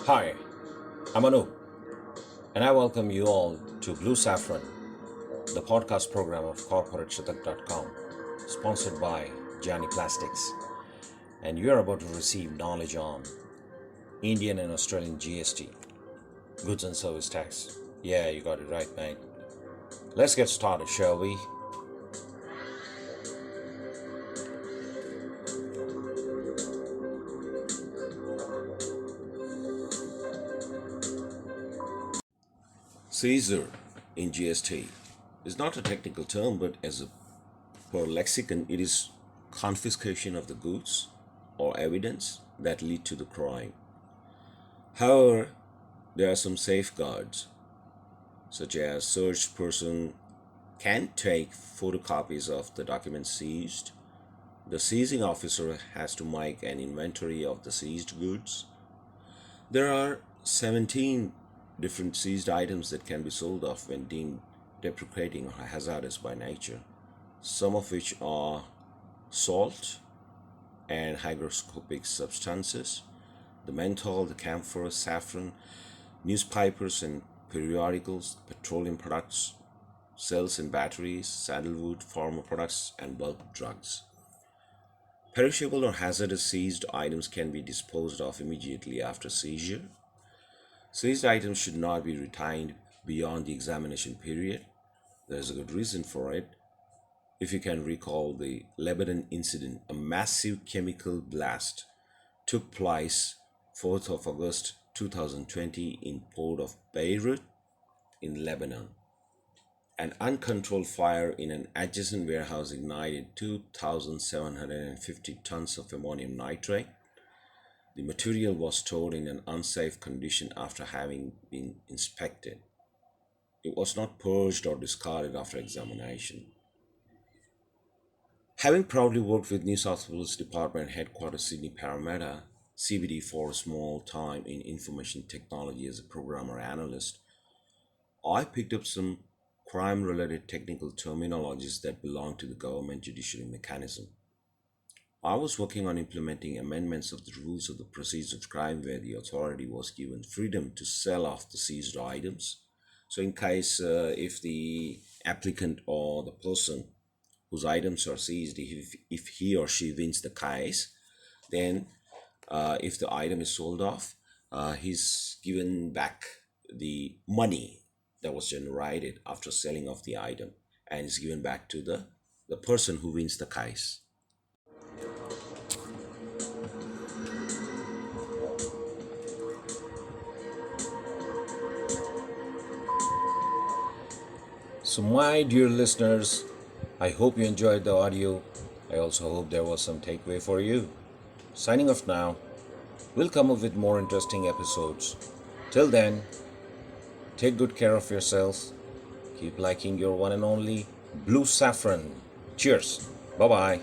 Hi, I'm Anup, and I welcome you all to Blue Saffron, the podcast program of corporateshatak.com, sponsored by Jani Plastics. And you're about to receive knowledge on Indian and Australian GST, goods and service tax. Yeah, you got it right, mate. Let's get started, shall we? Seizure in GST is not a technical term, but per lexicon, it is confiscation of the goods or evidence that lead to the crime. However, there are some safeguards, such as searched person can take photocopies of the documents seized. The seizing officer has to make an inventory of the seized goods. There are 17 different seized items that can be sold off when deemed deprecating or hazardous by nature, some of which are salt and hygroscopic substances, the menthol, the camphor, saffron, newspapers and periodicals, petroleum products, cells and batteries, sandalwood, pharma products, and bulk drugs. Perishable or hazardous seized items can be disposed of immediately after seizure. Seized items should not be retained beyond the examination period. There is a good reason for it. If you can recall the Lebanon incident, a massive chemical blast took place 4th of August 2020 in port of Beirut in Lebanon. An uncontrolled fire in an adjacent warehouse ignited 2,750 tons of ammonium nitrate. The material was stored in an unsafe condition after having been inspected. It was not purged or discarded after examination. Having proudly worked with New South Wales Department Headquarters Sydney Parramatta CBD for a small time in information technology as a programmer analyst, I picked up some crime-related technical terminologies that belong to the government judiciary mechanism. I was working on implementing amendments of the rules of the procedure of crime where the authority was given freedom to sell off the seized items. So in case if the applicant or the person whose items are seized, if he or she wins the case, then if the item is sold off, he's given back the money that was generated after selling off the item and is given back to the person who wins the case. So my dear listeners, I hope you enjoyed the audio. I also hope there was some takeaway for you. Signing off now. We'll come up with more interesting episodes. Till then, take good care of yourselves. Keep liking your one and only Blue Saffron. Cheers. Bye-bye.